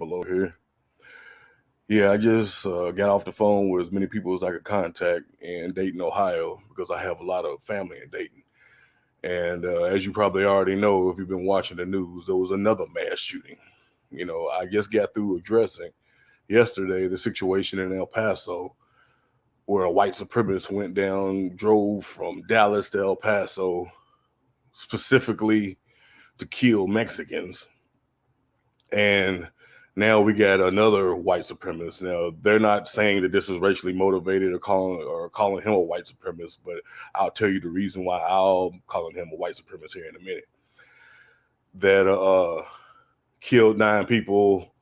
Lo here. Yeah, I just got off the phone with as many people as I could contact in Dayton, Ohio, because I have a lot of family in Dayton. And as you probably already know, if you've been watching the news, there was another mass shooting. I just got through addressing yesterday the situation in El Paso, where a white supremacist went down, drove from Dallas to El Paso, specifically to kill Mexicans. And now we got another white supremacist. Now they're not saying that this is racially motivated or calling him a white supremacist, but I'll tell you the reason why I'm calling him a white supremacist here in a minute. That killed 9 people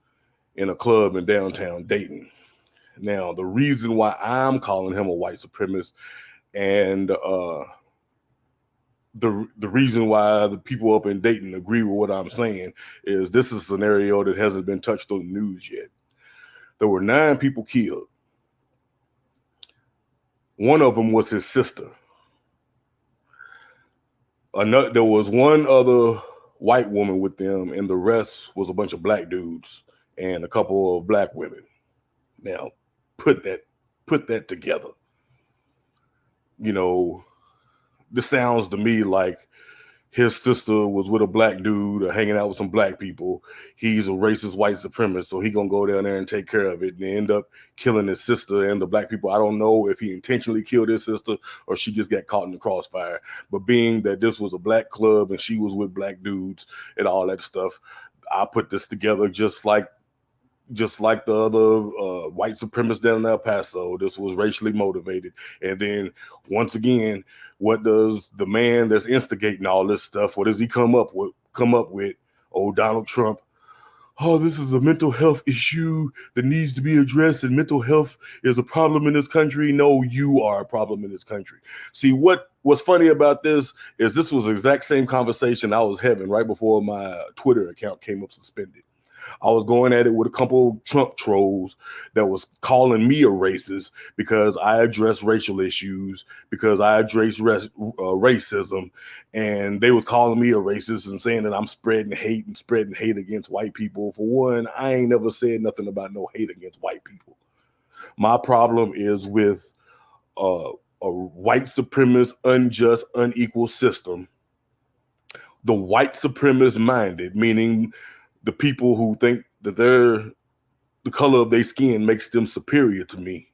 in a club in downtown Dayton. Now the reason why I'm calling him a white supremacist and the reason why the people up in Dayton agree with what I'm saying is this is a scenario that hasn't been touched on the news yet. There were 9 people killed. One of them was his sister. There was one other white woman with them, and the rest was a bunch of black dudes and a couple of black women. Now, put that together. This sounds to me like his sister was with a black dude or hanging out with some black people. He's a racist white supremacist, so he gonna go down there and take care of it and end up killing his sister and the black people. I don't know if he intentionally killed his sister or she just got caught in the crossfire. But being that this was a black club and she was with black dudes and all that stuff, I put this together just like the other white supremacists down in El Paso. This was racially motivated. And then once again, what does the man that's instigating all this stuff, what does he come up with? Oh, Donald Trump. Oh, this is a mental health issue that needs to be addressed, and mental health is a problem in this country. No, you are a problem in this country. See, what's funny about this is this was the exact same conversation I was having right before my Twitter account came up suspended. I was going at it with a couple of Trump trolls that was calling me a racist because I address racial issues, because I address racism, and they was calling me a racist and saying that I'm spreading hate against white people. For one, I ain't never said nothing about no hate against white people. My problem is with a white supremacist, unjust, unequal system. The white supremacist minded, meaning the people who think that the color of their skin makes them superior to me.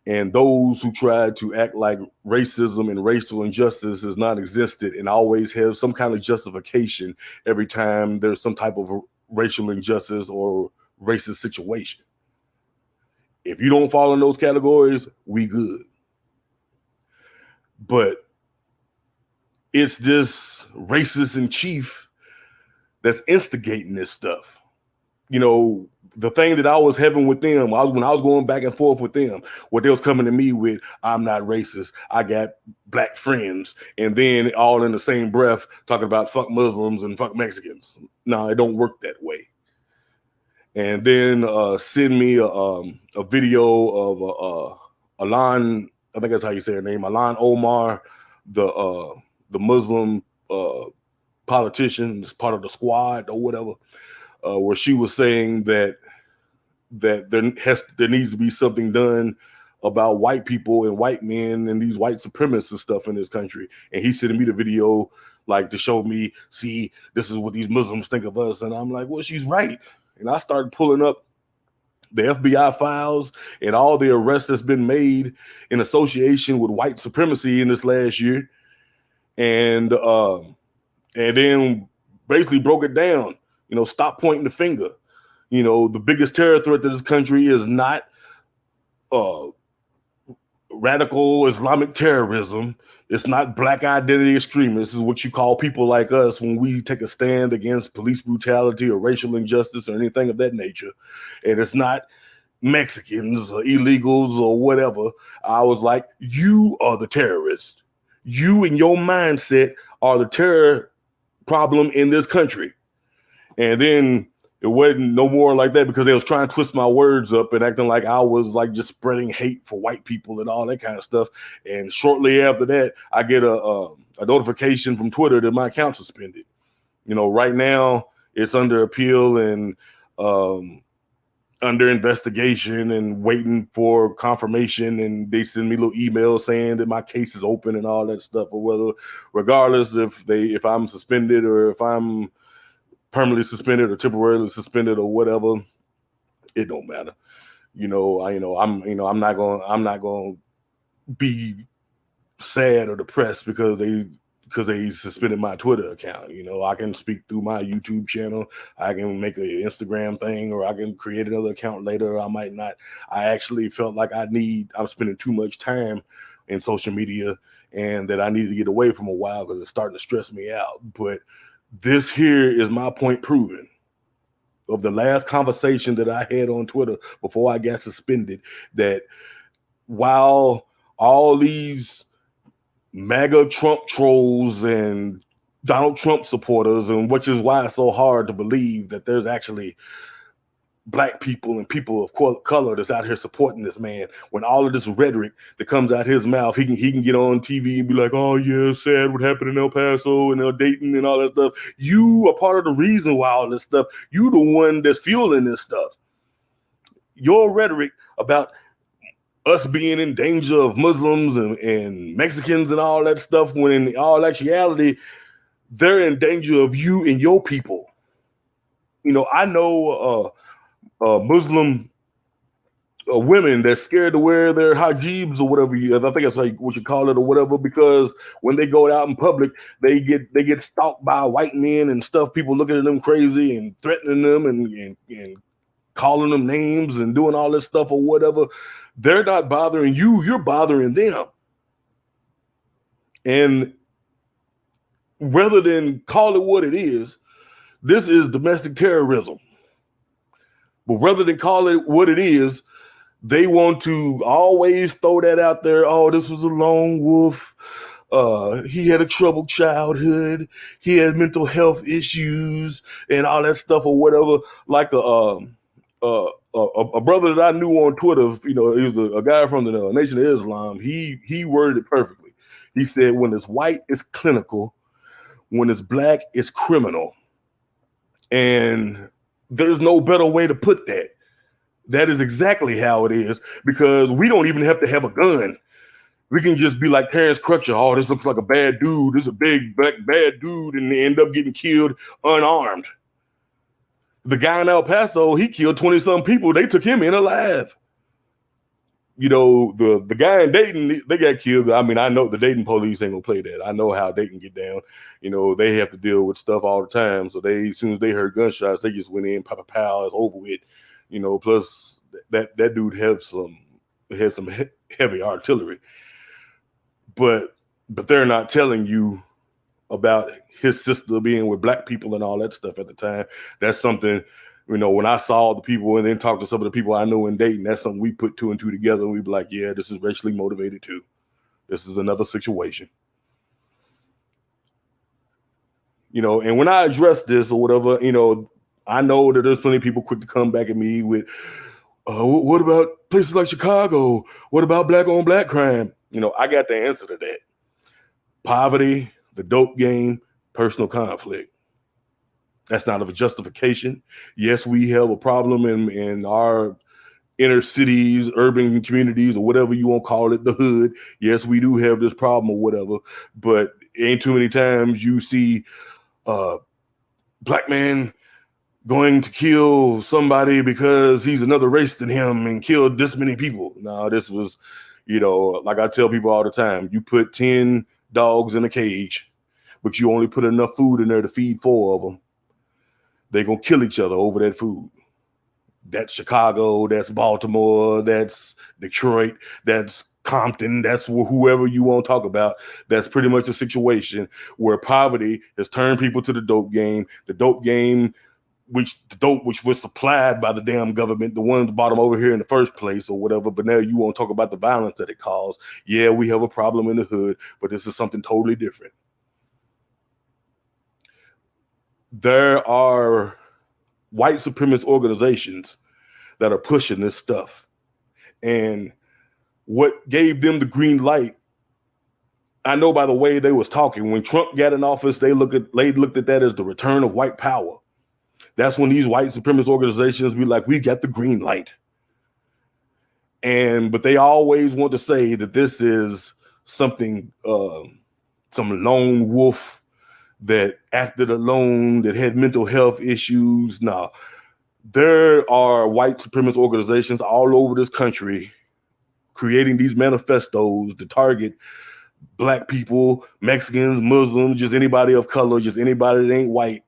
And those who try to act like racism and racial injustice has not existed and always have some kind of justification every time there's some type of racial injustice or racist situation. If you don't fall in those categories, we good. But it's this racist in chief that's instigating this stuff. The thing that I was having with them, when I was going back and forth with them, what they was coming to me with, I'm not racist, I got black friends, and then all in the same breath talking about fuck Muslims and fuck Mexicans. No, it don't work that way. And then send me a video of Alan, I think that's how you say her name, Alan Omar, the Muslim politician, is part of the squad or whatever, where she was saying that there needs to be something done about white people and white men and these white supremacist stuff in this country. And he sent me the video like to show me, see, this is what these Muslims think of us. And I'm like, well, she's right. And I started pulling up the FBI files and all the arrests that's been made in association with white supremacy in this last year. And then basically broke it down, stop pointing the finger. The biggest terror threat to this country is not radical Islamic terrorism. It's not black identity extremists. This is what you call people like us when we take a stand against police brutality or racial injustice or anything of that nature. And it's not Mexicans or illegals or whatever. I was like, you are the terrorist. You and your mindset are the terror problem in this country. And then it wasn't no more like that because they was trying to twist my words up and acting like I was like just spreading hate for white people and all that kind of stuff. And shortly after that, I get a notification from Twitter that my account suspended. Right now it's under appeal, and under investigation and waiting for confirmation, and they send me little emails saying that my case is open and all that stuff, or whether, regardless if I'm suspended or if I'm permanently suspended or temporarily suspended or whatever, it don't matter. I'm not going to be sad or depressed because they suspended my Twitter account. I can speak through my YouTube channel. I can make an Instagram thing, or I can create another account later. Or I might not. I actually felt like I'm spending too much time in social media, and that I needed to get away from a while because it's starting to stress me out. But this here is my point proven of the last conversation that I had on Twitter before I got suspended, that while all these MAGA Trump trolls and Donald Trump supporters, and which is why it's so hard to believe that there's actually Black people and people of color that's out here supporting this man, when all of this rhetoric that comes out his mouth, he can get on TV and be like, oh yeah, sad what happened in El Paso and Dayton and all that stuff. You are part of the reason why all this stuff. You the one that's fueling this stuff. Your rhetoric about us being in danger of Muslims and Mexicans and all that stuff, when in all actuality, they're in danger of you and your people. I know Muslim women that's scared to wear their hijabs or whatever. I think that's like what you call it or whatever, because when they go out in public, they get stalked by white men and stuff. People looking at them crazy and threatening them and calling them names and doing all this stuff or whatever. They're not bothering you. You're bothering them. And rather than call it what it is, this is domestic terrorism. But rather than call it what it is, they want to always throw that out there. Oh, this was a lone wolf. He had a troubled childhood. He had mental health issues and all that stuff or whatever. Like a brother that I knew on Twitter, he was a guy from the Nation of Islam. He worded it perfectly. He said, when it's white, it's clinical. When it's Black, it's criminal. And there's no better way to put that. That is exactly how it is, because we don't even have to have a gun. We can just be like Terrence Crutcher. Oh, this looks like a bad dude. This is a big, black, bad dude, and they end up getting killed unarmed. The guy in El Paso, he killed 20-some people. They took him in alive. The guy in Dayton, they got killed. I mean, I know the Dayton police ain't gonna play that. I know how Dayton get down. They have to deal with stuff all the time. So as soon as they heard gunshots, they just went in, pow, pow, it's over with. Plus that dude had some heavy artillery. But they're not telling you about his sister being with Black people and all that stuff at the time. That's something, when I saw the people and then talked to some of the people I know in Dayton, that's something we put two and two together, and we be like, yeah, this is racially motivated too. This is another situation. And when I address this or whatever, I know that there's plenty of people quick to come back at me with, what about places like Chicago? What about Black on Black crime? I got the answer to that. Poverty, the dope game, personal conflict. That's not a justification. Yes, we have a problem in our inner cities, urban communities, or whatever you want to call it, the hood. Yes, we do have this problem or whatever, but ain't too many times you see Black man going to kill somebody because he's another race than him and killed this many people. No, this was, like I tell people all the time, you put 10 dogs in a cage, but you only put enough food in there to feed 4 of them. They're going to kill each other over that food. That's Chicago, that's Baltimore, that's Detroit, that's Compton, that's whoever you want to talk about. That's pretty much a situation where poverty has turned people to the dope game. The dope game, which was supplied by the damn government, the one that brought them over here in the first place or whatever. But now you want to talk about the violence that it caused. Yeah, we have a problem in the hood, but this is something totally different. There are white supremacist organizations that are pushing this stuff. And what gave them the green light, I know by the way they was talking, when Trump got in office, they looked at that as the return of white power. That's when these white supremacist organizations be like, we got the green light. But they always want to say that this is something, some lone wolf that acted alone, that had mental health issues. Now, there are white supremacist organizations all over this country creating these manifestos to target Black people, Mexicans, Muslims, just anybody of color, just anybody that ain't white,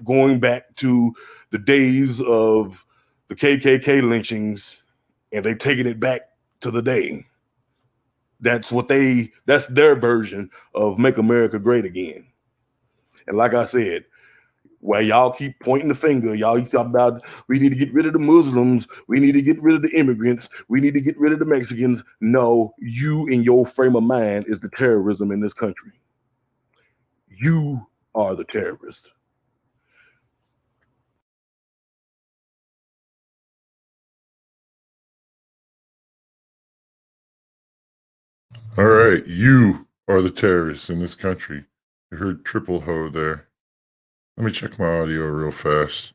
going back to the days of the KKK lynchings, and they taking it back to the day. That's their version of Make America Great Again. And like I said, while y'all keep pointing the finger, y'all talk about we need to get rid of the Muslims, we need to get rid of the immigrants, we need to get rid of the Mexicans. No, you in your frame of mind is the terrorism in this country. You are the terrorist. All right, you are the terrorists in this country. You heard triple ho there. Let me check my audio real fast.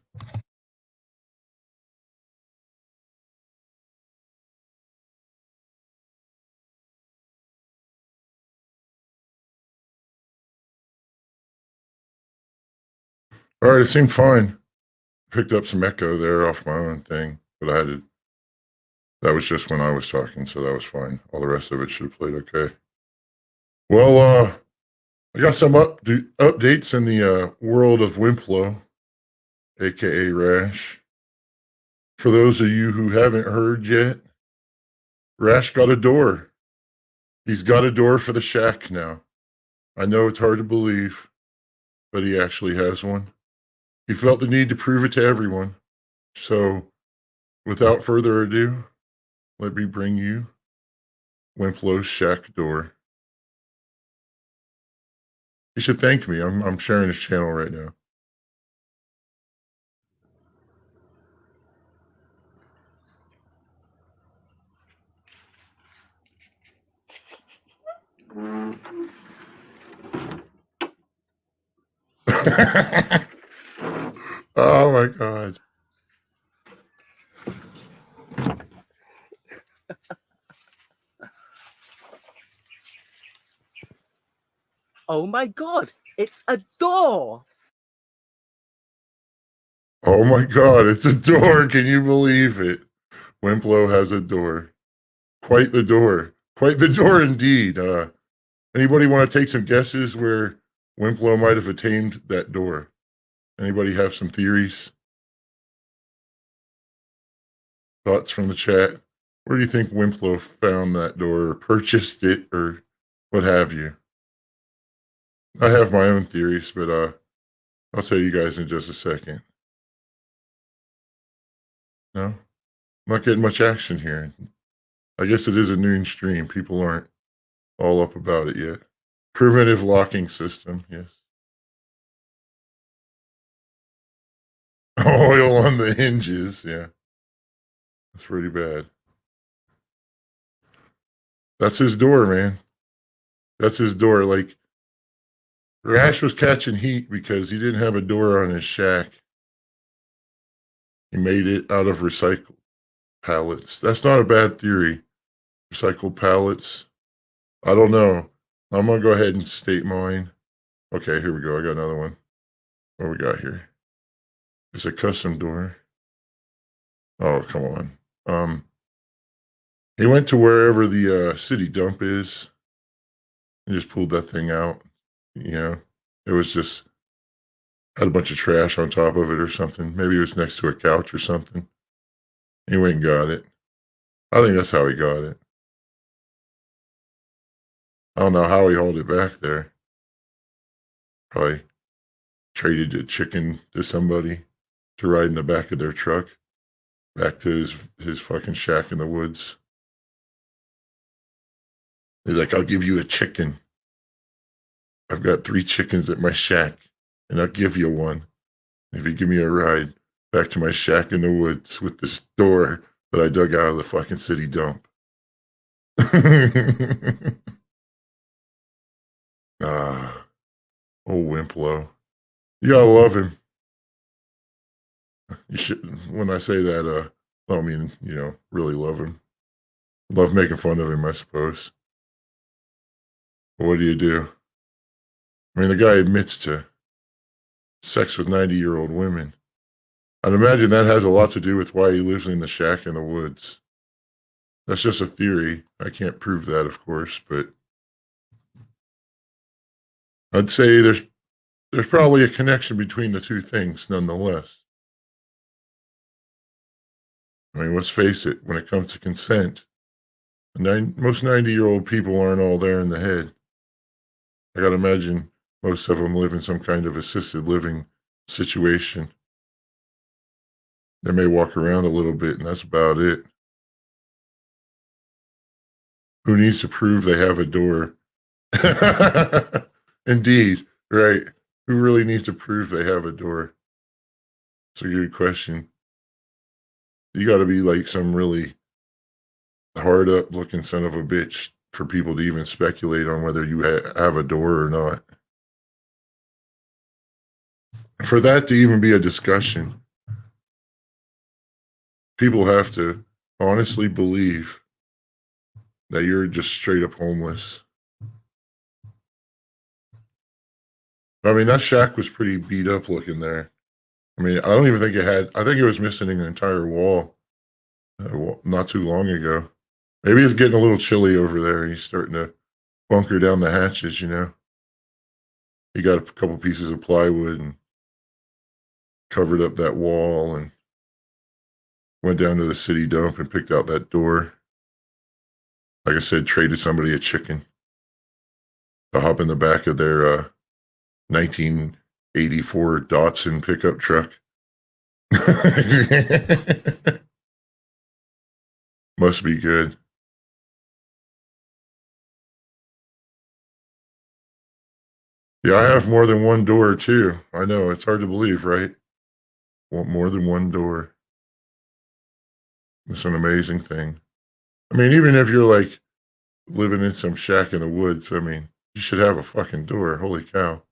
All right, it seemed fine. Picked up some echo there off my own thing, but I had to. That was just when I was talking, so that was fine. All the rest of it should have played okay. Well, I got some updates in the world of Wimp Lo, aka Rash. For those of you who haven't heard yet, Rash got a door. He's got a door for the shack now. I know it's hard to believe, but he actually has one. He felt the need to prove it to everyone. So, without further ado, let me bring you Wimp Lo's shack door. He should thank me. I'm sharing his channel right now. Oh my God. Oh my God, it's a door. Oh my God, it's a door. Can you believe it? Wimp Lo has a door. Quite the door. Quite the door indeed. Anybody want to take some guesses where Wimp Lo might have attained that door? Anybody have some theories? Thoughts from the chat? Where do you think Wimp Lo found that door, or purchased it, or what have you? I have my own theories, but I'll tell you guys in just a second. No? I'm not getting much action here. I guess it is a noon stream. People aren't all up about it yet. Preventive locking system, yes. Oil on the hinges, yeah. That's pretty bad. That's his door, man. That's his door. Like, Rash was catching heat because he didn't have a door on his shack. He made it out of recycled pallets. That's not a bad theory. Recycled pallets. I don't know. I'm going to go ahead and state mine. Okay, here we go. I got another one. What we got here? It's a custom door. Oh, come on. He went to wherever the city dump is and just pulled that thing out. You know, it was just had a bunch of trash on top of it or something. Maybe it was next to a couch or something. He went and got it. I think that's how he got it. I don't know how he hauled it back there. Probably traded a chicken to somebody to ride in the back of their truck back to his fucking shack in the woods. He's like, I'll give you a chicken. I've got 3 chickens at my shack, and I'll give you one if you give me a ride back to my shack in the woods with this door that I dug out of the fucking city dump. Oh, Wimp Lo. You gotta love him. You should. When I say that, I don't mean really love him. Love making fun of him, I suppose. But what do you do? I mean, the guy admits to sex with 90-year-old women. I'd imagine that has a lot to do with why he lives in the shack in the woods. That's just a theory. I can't prove that, of course, but I'd say there's probably a connection between the two things, nonetheless. I mean, let's face it, when it comes to consent, most 90-year-old people aren't all there in the head. I got to imagine most of them live in some kind of assisted living situation. They may walk around a little bit, and that's about it. Who needs to prove they have a door? Indeed, right. Who really needs to prove they have a door? It's a good question. You got to be like some really hard up looking son of a bitch for people to even speculate on whether you have a door or not. For that to even be a discussion, people have to honestly believe that you're just straight up homeless. I mean, that shack was pretty beat up looking there. I mean, I don't even think I think it was missing an entire wall not too long ago. Maybe it's getting a little chilly over there. He's starting to bunker down the hatches, He got a couple pieces of plywood and covered up that wall and went down to the city dump and picked out that door. Like I said, traded somebody a chicken to hop in the back of their 1984 Datsun pickup truck. Must be good. Yeah, I have more than one door too. I know, it's hard to believe, right? Want more than one door. It's an amazing thing. I mean, even if you're like living in some shack in the woods, I mean, you should have a fucking door. Holy cow.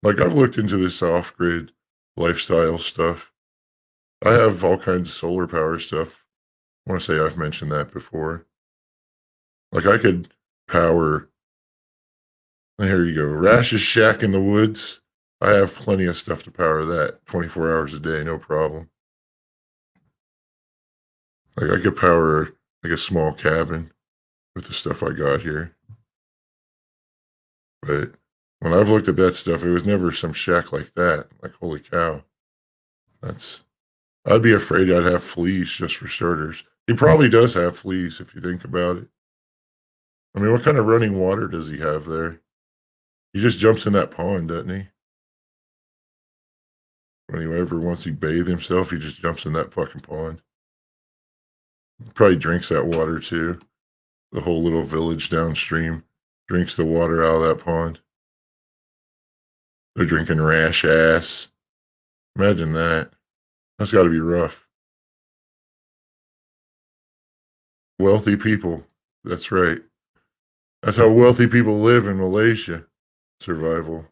Like, I've looked into this off-grid lifestyle stuff. I have all kinds of solar power stuff. I want to say I've mentioned that before. Like, I could power, here you go, Rash's shack in the woods. I have plenty of stuff to power that 24 hours a day, no problem. Like, I could power like a small cabin with the stuff I got here. But when I've looked at that stuff, it was never some shack like that. Like, holy cow. I'd be afraid I'd have fleas just for starters. He probably does have fleas if you think about it. I mean, what kind of running water does he have there? He just jumps in that pond, doesn't he? Once he bathe himself, he just jumps in that fucking pond. Probably drinks that water too. The whole little village downstream drinks the water out of that pond. They're drinking Rash ass. Imagine that. That's got to be rough. Wealthy people. That's right. That's how wealthy people live in Malaysia. Survival.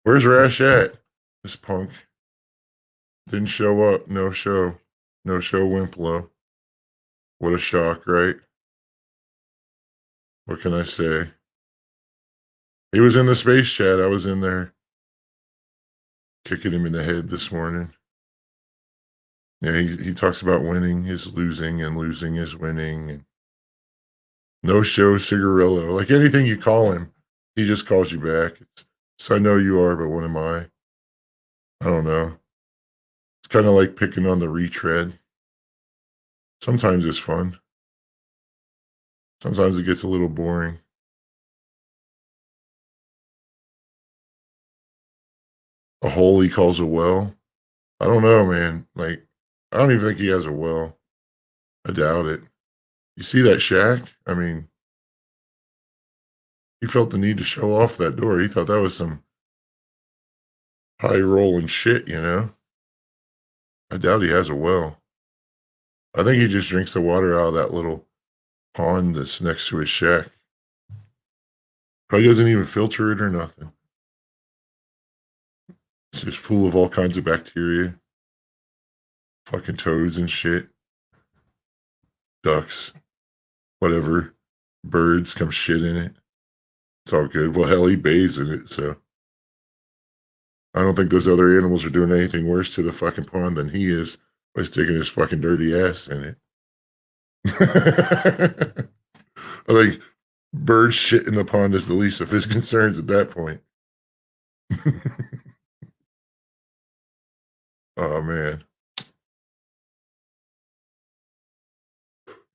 Where's Rash at? This punk. Didn't show up. No show. No show Wimp Lo. What a shock, right? What can I say? He was in the space chat. I was in there kicking him in the head this morning. Yeah, he talks about winning is losing and losing is winning. And no show Cigarillo. Like anything you call him, he just calls you back. So I know you are, but what am I? I don't know. It's kind of like picking on the retread. Sometimes it's fun. Sometimes it gets a little boring. A hole he calls a well. I don't know, man. Like, I don't even think he has a well. I doubt it. You see that shack? I mean, he felt the need to show off that door. He thought that was some high rolling shit, I doubt he has a well. I think he just drinks the water out of that little pond that's next to his shack. Probably doesn't even filter it or nothing. It's just full of all kinds of bacteria. Fucking toads and shit. Ducks. Whatever. Birds come shit in it. It's all good. Well, hell, he bathes in it, so. I don't think those other animals are doing anything worse to the fucking pond than he is by sticking his fucking dirty ass in it. I think birds shit in the pond is the least of his concerns at that point. Oh, man.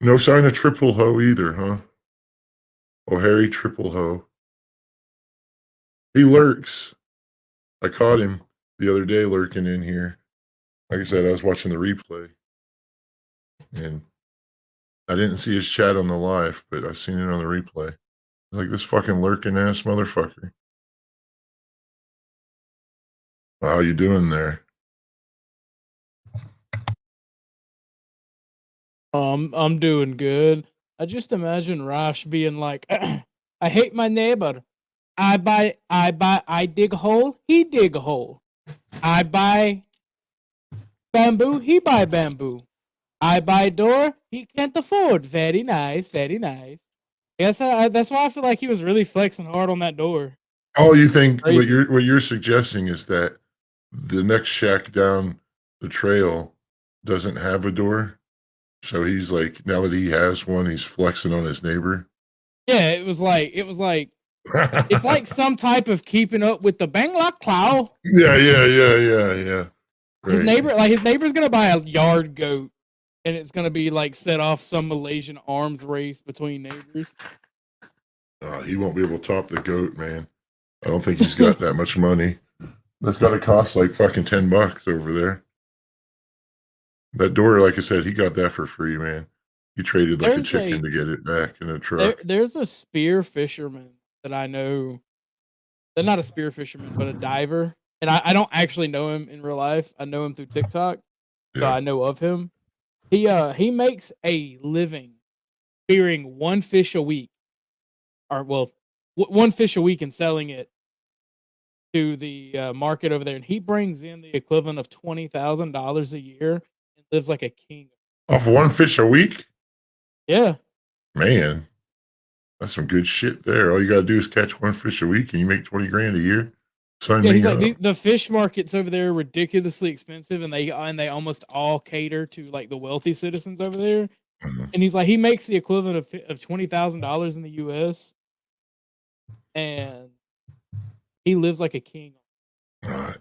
No sign of Triple Ho either, huh? Oh, Harry Triple Ho. He lurks. I caught him the other day lurking in here. Like I said, I was watching the replay. And I didn't see his chat on the live, but I seen it on the replay. Like this fucking lurking ass motherfucker. How you doing there? I'm doing good. I just imagine Rash being like, I hate my neighbor. I dig a hole, he dig a hole. I buy bamboo, he buy bamboo. I buy door, he can't afford. Very nice, very nice. Yes, that's why I feel like he was really flexing hard on that door. Oh, you think Crazy. what you're suggesting is that the next shack down the trail doesn't have a door? So he's like, now that he has one, he's flexing on his neighbor. Yeah, it was like it's like some type of keeping up with the Bangla Clow. Yeah. His Right. his neighbor's gonna buy a yard goat, and it's gonna be like set off some Malaysian arms race between neighbors. He won't be able to top the goat, man. I don't think he's got that much money. That's got to cost like fucking $10 over there. That door, like I said, he got that for free, man. He traded like There's a chicken to get it back in a truck. there's a spear fisherman that I know. They're not a spear fisherman, but a diver. And I don't actually know him in real life. I know him through TikTok, so Yeah. I know of him. He makes a living spearing one fish a week, or well, one fish a week and selling it to the market over there, and he brings in the equivalent of $20,000 a year and lives like a king. Off one fish a week? Yeah, Man, that's some good shit there. All you got to do is catch one fish a week and you make 20 grand a year. Sign yeah. me He's up. like the fish markets over there are ridiculously expensive, and they almost all cater to like the wealthy citizens over there. Mhm. And he's like, he makes the equivalent of $20,000 in the U.S. and he lives like a king.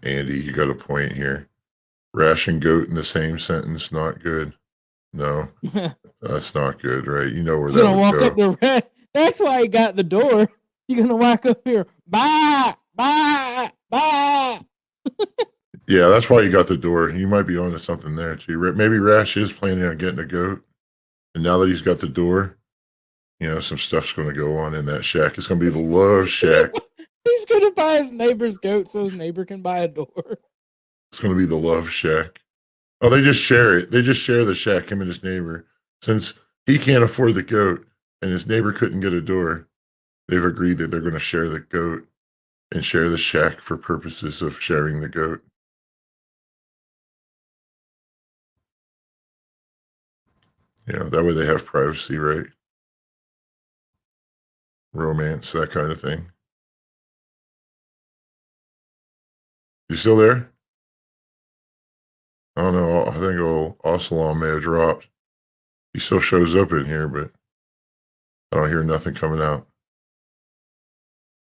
Andy, you got a point here. Rash and goat in the same sentence, not good. No, that's not good, right? You know where You're that gonna would walk go. up the red. That's why he got the door. You're gonna walk up here, bye, bye, bye. Yeah, that's why you got the door. You might be onto something there too. Maybe Rash is planning on getting a goat, and now that he's got the door, you know, some stuff's going to go on in that shack. It's going to be the love shack. He's gonna buy his neighbor's goat so his neighbor can buy a door. It's going to be the love shack. Oh, they just share it. They just share the shack, him and his neighbor. Since he can't afford the goat and his neighbor couldn't get a door, they've agreed that they're going to share the goat and share the shack for purposes of sharing the goat. You know, that way they have privacy, right? Romance, that kind of thing. You still there? I don't know. I think old Ocelon may have dropped. He still shows up in here, but I don't hear nothing coming out.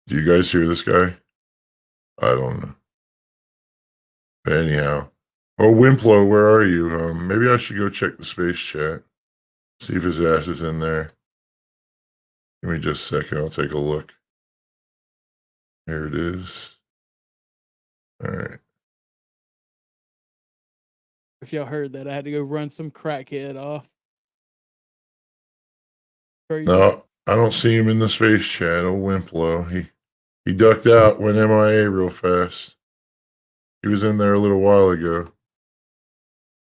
Do you guys hear this guy? I don't know. But anyhow. Oh, Wimplo, where are you? Maybe I should go check the space chat. See if his ass is in there. Give me just a second. I'll take a look. Here it is. All right. If y'all heard that, I had to go run some crackhead off. Crazy. No, I don't see him in the space chat. Oh, Wimplo. He ducked out, went MIA real fast. He was in there a little while ago.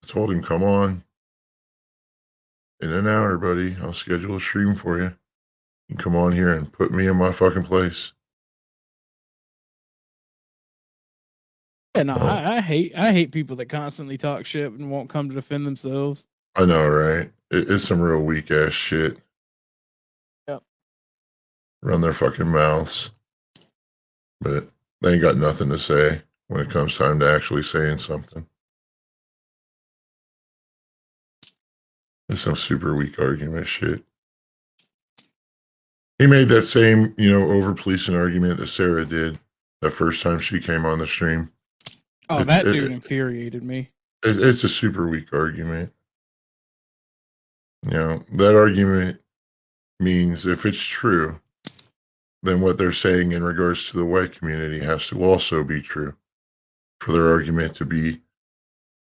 I told him, come on. In an hour, buddy. I'll schedule a stream for you. You can come on here and put me in my fucking place. Yeah, no, I hate people that constantly talk shit and won't come to defend themselves. I know, right? It's some real weak ass shit. Yep. Run their fucking mouths. But they ain't got nothing to say when it comes time to actually saying something. It's some super weak argument shit. He made that same, over policing argument that Sarah did the first time she came on the stream. Oh, that dude infuriated me. It's a super weak argument. That argument means if it's true, then what they're saying in regards to the white community has to also be true for their argument to be,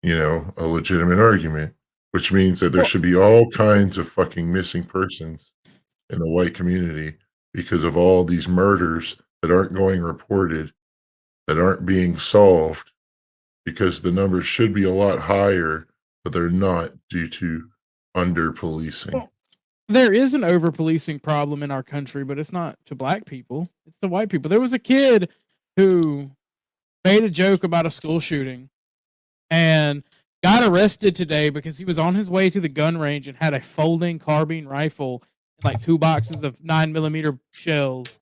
a legitimate argument, which means that there should be all kinds of fucking missing persons in the white community because of all these murders that aren't going reported, that aren't being solved, because the numbers should be a lot higher, but they're not due to under policing. Well, there is an over policing problem in our country, but it's not to black people, it's to white people. There was a kid who made a joke about a school shooting and got arrested today because he was on his way to the gun range and had a folding carbine rifle and like 2 boxes of 9mm shells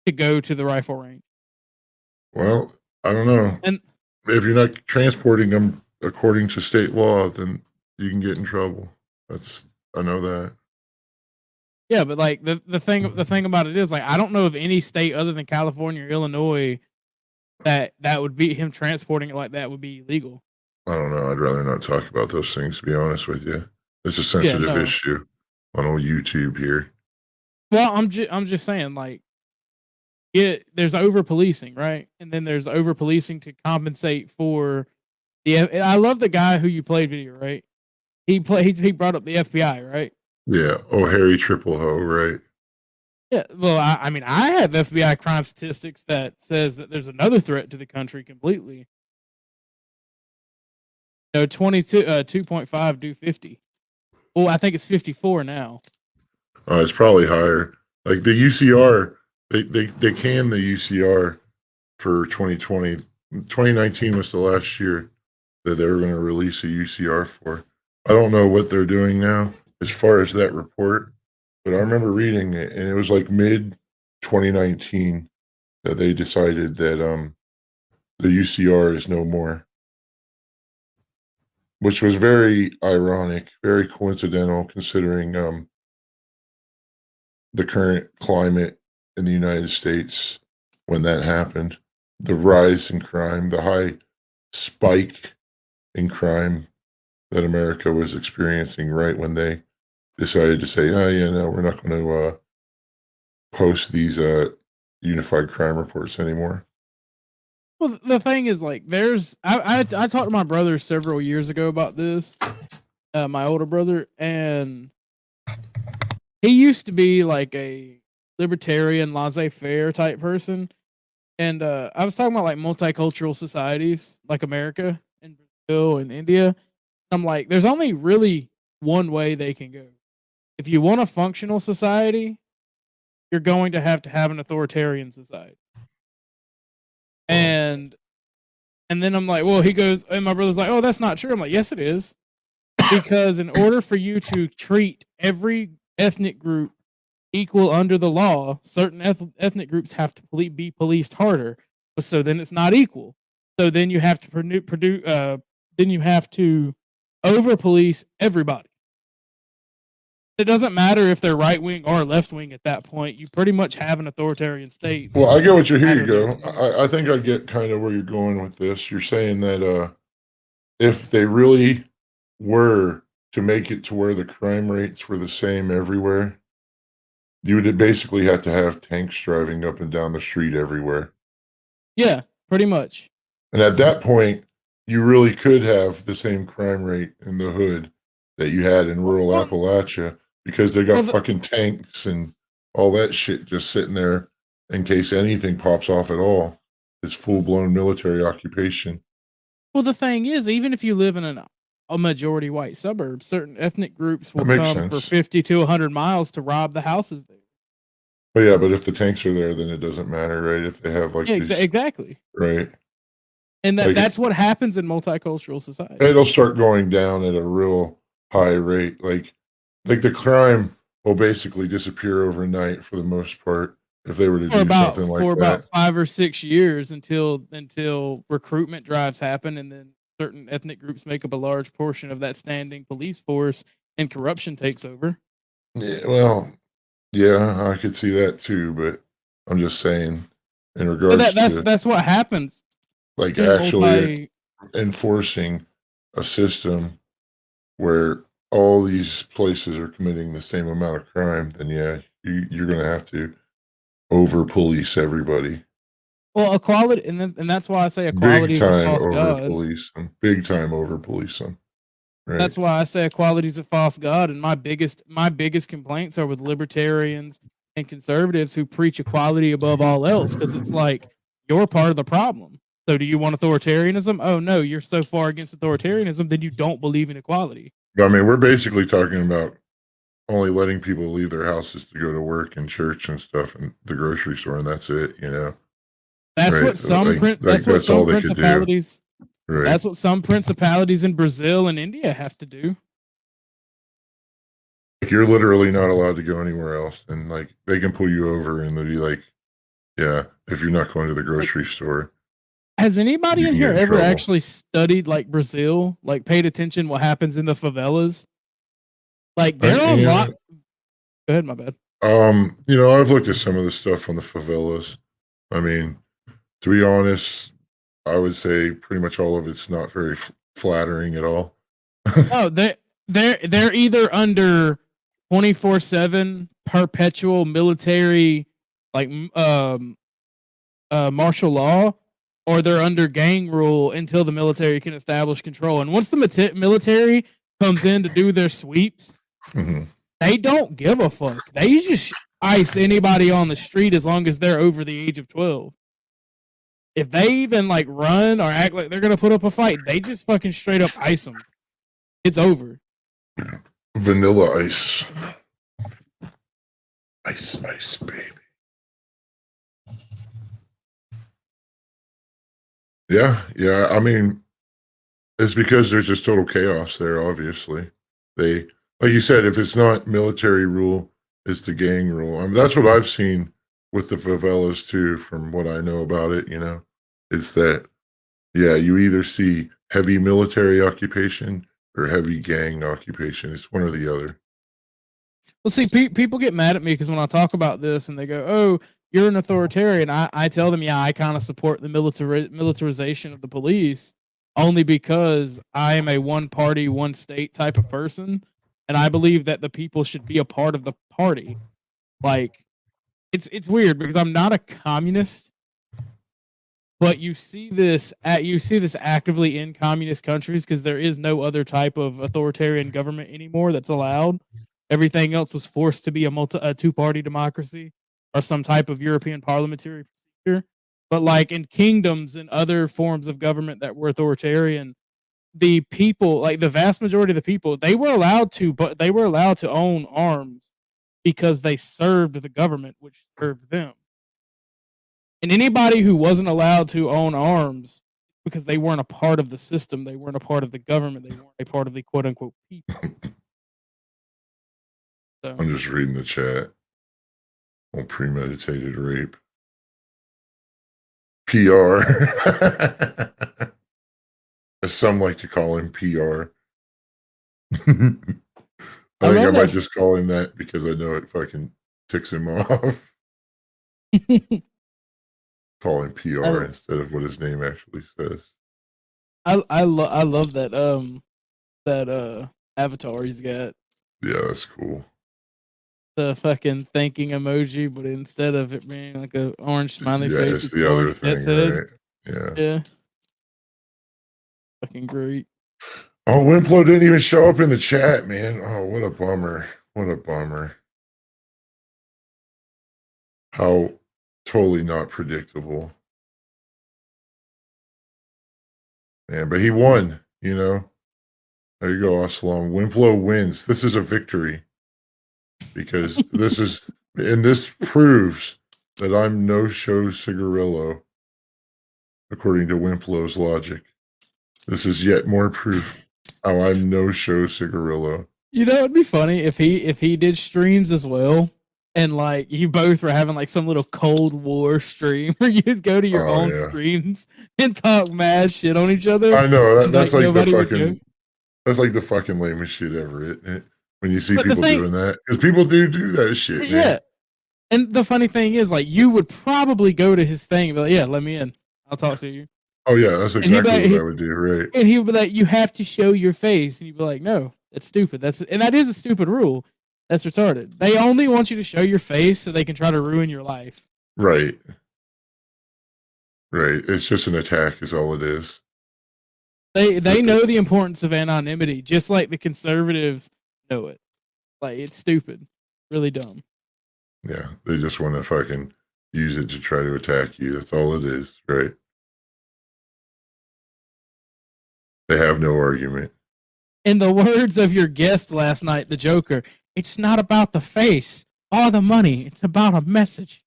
to go to the rifle range. Well, I don't know. And if you're not transporting them according to state law, then you can get in trouble. I know that. Yeah, but like the thing about it is, like, I don't know of any state other than California or Illinois that would be him transporting it like that would be illegal. I don't know. I'd rather not talk about those things, to be honest with you. It's a sensitive issue on old YouTube here. Well, I'm just saying, like, there's over policing, right? And then there's over policing to compensate for the. I love the guy who you played video, right? He brought up the FBI, right? Yeah. Oh, Harry Triple Ho, right? Yeah. Well, I mean, I have FBI crime statistics that says that there's another threat to the country completely. 2.5 do 50. Well, I think it's 54 now. It's probably higher. Like the UCR, they canned the UCR for 2020. 2019 was the last year that they were going to release a UCR for. I don't know what they're doing now as far as that report, but I remember reading it, and it was like mid 2019 that they decided that the UCR is no more, which was very ironic, very coincidental considering the current climate in the United States when that happened, the rise in crime, the high spike in crime that America was experiencing right when they decided to say, oh, yeah, no, we're not going to post these unified crime reports anymore. Well, the thing is, like, I talked to my brother several years ago about this, my older brother, and he used to be like a libertarian, laissez-faire type person. And I was talking about like multicultural societies like America and Brazil and India. I'm like, there's only really one way they can go. If you want a functional society, you're going to have an authoritarian society. And then I'm like, well, he goes, and my brother's like, oh, that's not true. I'm like, yes, it is. Because in order for you to treat every ethnic group equal under the law, certain ethnic groups have to be policed harder. But so then it's not equal. So then you have to then you have to over police everybody. It doesn't matter if they're right wing or left wing at that point. You pretty much have an authoritarian state. Well, I get what here you go. I think I get kind of where you're going with this. You're saying that if they really were to make it to where the crime rates were the same everywhere, you would basically have to have tanks driving up and down the street everywhere. Yeah, pretty much. And at that point, you really could have the same crime rate in the hood that you had in rural Appalachia, because they got fucking tanks and all that shit just sitting there in case anything pops off at all. It's full-blown military occupation. Well, the thing is, even if you live in a majority white suburb, certain ethnic groups will come for 50 to 100 miles to rob the houses there. But yeah, but if the tanks are there, then it doesn't matter, right? If they have like exactly. Right. And Like- that's what happens in multicultural society. It'll start going down at a real high rate. Like the crime will basically disappear overnight for the most part if they were to do something like For that. about 5 or 6 years until recruitment drives happen, and then certain ethnic groups make up a large portion of that standing police force, and corruption takes over. Yeah, well, yeah, I could see that too, but I'm just saying in But regards to that's what happens. like in actually enforcing a system where all these places are committing the same amount of crime, then yeah, you're going to have to over police everybody. Well, equality, and that's why I say equality Big is a time false over god. police them. Big time over police them. Right. That's why I say equality is a false god. And my biggest complaints are with libertarians and conservatives who preach equality above all else, because it's like you're part of the problem. So do you want authoritarianism? Oh no, you're so far against authoritarianism, then you don't believe in equality. I mean, we're basically talking about only letting people leave their houses to go to work and church and stuff and the grocery store, and that's it, you know. That's Right. what some Like, that's what that's all some they could do. principalities Right. that's what some principalities in Brazil and India have to do. Like, you're literally not allowed to go anywhere else, and like they can pull you over and they'll be like, yeah, if you're not going to the grocery store. Has anybody You in can here get in ever trouble. actually studied like Brazil? Like paid attention what happens in the favelas? Like they're a Yeah. lot. Go ahead, my bad. You know, I've looked at some of the stuff on the favelas. I mean, to be honest, I would say pretty much all of it's not very flattering at all. Oh, they're either under 24/7 perpetual military, like martial law, or they're under gang rule until the military can establish control. And once the military comes in to do their sweeps, Mhm. they don't give a fuck. They just ice anybody on the street as long as they're over the age of 12. If they even like run or act like they're gonna put up a fight, they just fucking straight up ice them. It's over. Vanilla ice. Ice, baby. Yeah. I mean, it's because there's just total chaos there, obviously. They, like you said, if it's not military rule, it's the gang rule. I mean, that's what I've seen with the favelas too, from what I know about it, you know, is that, yeah, you either see heavy military occupation or heavy gang occupation. It's one or the other. Well, see, people get mad at me because when I talk about this and they go, "Oh, you're an authoritarian," I tell them, "Yeah, I kind of support the militarization of the police, only because I am a one party, one state type of person, and I believe that the people should be a part of the party." Like, it's weird because I'm not a communist, but you see this actively in communist countries because there is no other type of authoritarian government anymore that's allowed. Everything else was forced to be a two-party democracy or some type of European parliamentary procedure. But like in kingdoms and other forms of government that were authoritarian, the people, like the vast majority of the people, they were allowed to own arms because they served the government, which served them. And anybody who wasn't allowed to own arms because they weren't a part of the system, they weren't a part of the government, they weren't a part of the quote unquote people. So, I'm just reading the chat. On premeditated rape. PR. As some like to call him PR. I think I might just call him that because I know it fucking ticks him off. Call him PR instead of what his name actually says. I love that avatar he's got. Yeah, that's cool. The fucking thanking emoji, but instead of it being like a orange smiley face, it's the other thing, right? Yeah. Fucking great. Oh, Wimp Lo didn't even show up in the chat, man. Oh, what a bummer. What a bummer. How totally not predictable. Man, but he won, you know. There you go, Aslam. Wimp Lo wins. This is a victory. Because this proves that I'm no show cigarillo. according to Wimp Lo's logic. This is yet more proof how I'm no show cigarillo. You know, it'd be funny if he did streams as well, and like you both were having like some little Cold War stream where you just go to your own streams and talk mad shit on each other. I know that's like the fucking lamest shit ever, isn't it? When you see people doing that, because people do that shit. Yeah, man. And the funny thing is, like, you would probably go to his thing and be like, "Yeah, let me in. I'll talk to you." Oh yeah, that's exactly what I would do, right? And he would be like, "You have to show your face," and you'd be like, "No, that's stupid. That is a stupid rule. That's retarded. They only want you to show your face so they can try to ruin your life." Right. Right. It's just an attack, is all it is. They know the importance of anonymity, just like the conservatives know it. Like, it's stupid, really dumb. Yeah, they just want to fucking use it to try to attack you. That's all it is, right? They have no argument. In the words of your guest last night, the Joker, it's not about the face or the money. It's about a message.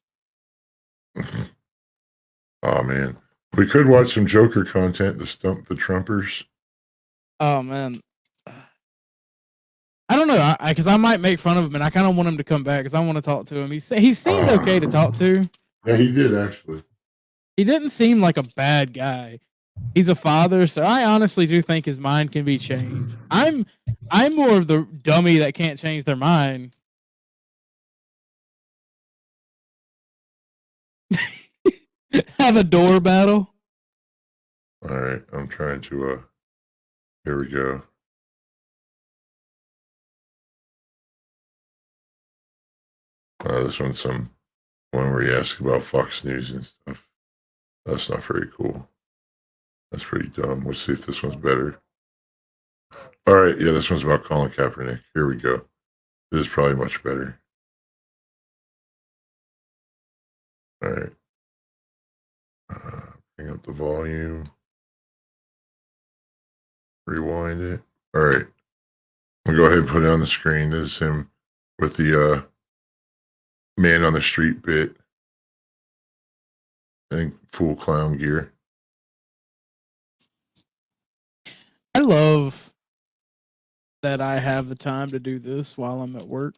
Oh, man. We could watch some Joker content to stump the Trumpers. Oh, man. I don't know, because I might make fun of him, and I kind of want him to come back because I want to talk to him. He seemed okay to talk to. Yeah, he did, actually. He didn't seem like a bad guy. He's a father, so I honestly do think his mind can be changed. I'm more of the dummy that can't change their mind. Have a door battle. All right, I'm trying to. Here we go. This one's one where he asks about Fox News and stuff. That's not very cool. That's pretty dumb. Let's see if this one's better. All right, yeah, this one's about Colin Kaepernick. Here we go. This is probably much better. All right. Bring up the volume. Rewind it. All right. I'll go ahead and put it on the screen. This is him with the man on the street bit. I think full clown gear. I love that I have the time to do this while I'm at work.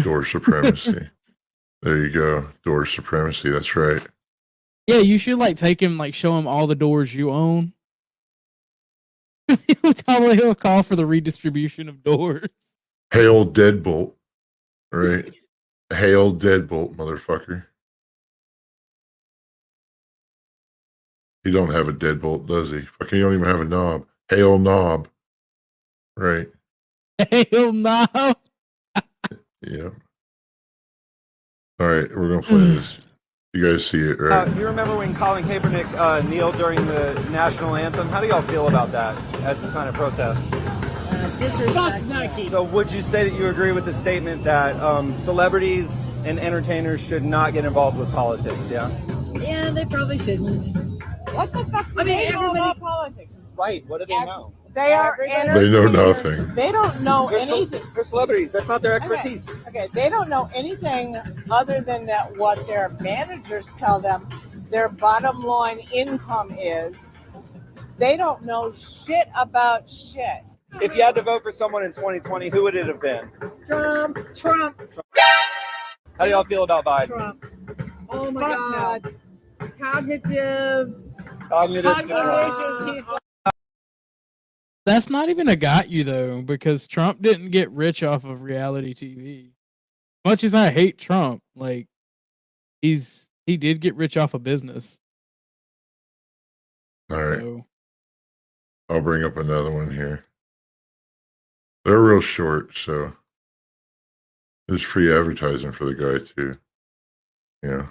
Door supremacy. There you go. Door supremacy. That's right. Yeah, you should like take him, like show him all the doors you own. He'll call for the redistribution of doors. Hail deadbolt. Right. Hail deadbolt, motherfucker. He don't have a deadbolt, does he? Fucking, you don't even have a knob. Hail knob. Right. Hail knob. Yeah. All right, we're gonna play this. You guys see it, right? You remember when Colin Kaepernick kneeled during the national anthem? How do y'all feel about that as a sign of protest? Disrespect. So would you say that you agree with the statement that celebrities and entertainers should not get involved with politics, yeah? Yeah, they probably shouldn't. What the fuck do they know about politics? Right, what do they know? They are They know nothing. They don't know anything. They're celebrities, that's not their expertise. Okay, they don't know anything other than that what their managers tell them their bottom line income is. They don't know shit about shit. If you had to vote for someone in 2020, who would it have been? Trump. How do y'all feel about Biden? Trump. Oh my God. Cognitive Cognitive. issues. That's not even a got you though, because Trump didn't get rich off of reality TV. Much as I hate Trump, like he did get rich off of business. All right. So, I'll bring up another one here. They're real short, so there's free advertising for the guy too. Yeah.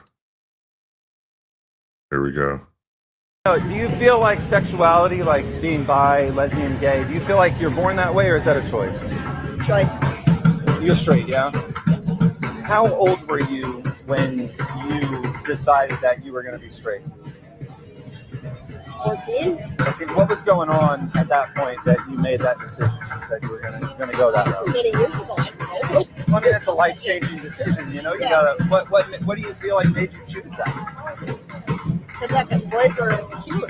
Here we go. Do you feel like sexuality, like being bi, lesbian, gay, do you feel like you're born that way or is that a choice? Choice. You're straight, yeah? Yes. How old were you when you decided that you were going to be straight? 14. What was going on at that point that you made that decision and said you were going to go that route? Many years ago, I know. I mean, it's a life-changing decision, you know? You gotta. What do you feel like made you choose that? Said that the boys were cute.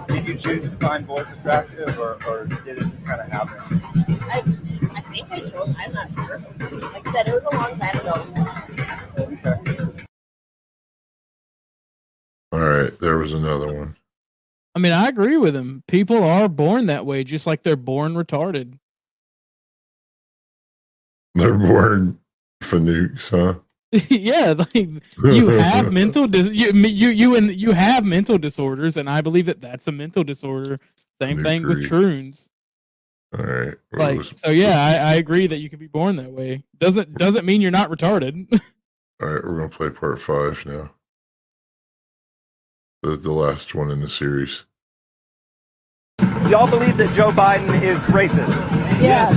Did you choose to find boys attractive, or did it just kind of happen? I think I chose. I'm not sure. Like I said, it was a long time ago. Okay. All right, there was another one. I mean, I agree with him. People are born that way, just like they're born retarded. They're born fanukes, huh? Yeah, like you have you have mental disorders, and I believe that that's a mental disorder. Same thing with troons. All right. Like, so yeah, I agree that you can be born that way. Doesn't mean you're not retarded. All right, we're gonna play part 5 now. The last one in the series. Do y'all believe that Joe Biden is racist? Yes.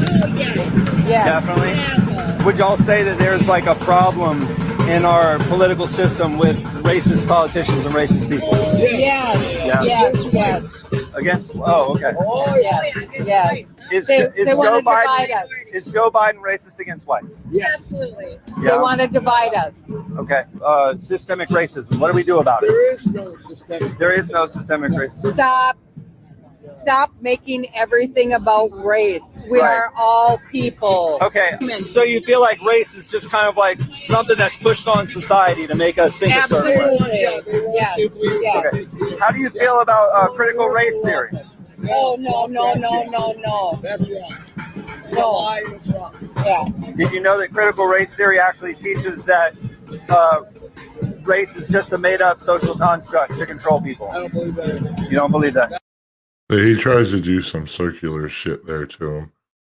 Yes. Definitely. Would y'all say that there's like a problem in our political system with racist politicians and racist people? Yes. Yes. Against? Oh, okay. Yes. Is They Joe want to divide Biden us. is Joe Biden racist against whites? Absolutely. They want to divide us. Okay. Systemic racism. What do we do about it? There is no systemic racism. Stop making everything about race. We are all people. Okay. So you feel like race is just kind of like something that's pushed on society to make us think a certain way? Absolutely. Yes. Okay. How do you feel about critical race theory? Oh, no. That's wrong. No. That's wrong. Yeah. Did you know that critical race theory actually teaches that race is just a made-up social construct to control people? I don't believe that. You don't believe that? He tries to do some circular shit there to him,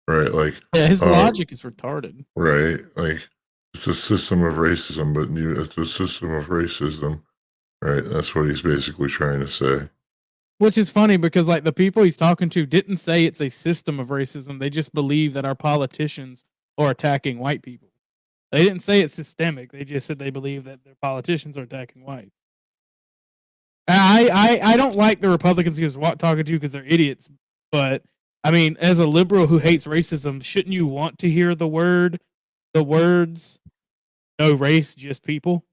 right? Like, yeah, his logic is retarded. Right, like it's a system of racism, but it's a system of racism, right? That's what he's basically trying to say. Which is funny because like the people he's talking to didn't say it's a system of racism. They just believe that our politicians are attacking white people. They didn't say it's systemic. They just said they believe that their politicians are attacking whites. I don't like the Republicans he was talking to because they're idiots. But I mean, as a liberal who hates racism, shouldn't you want to hear the words "no race, just people"?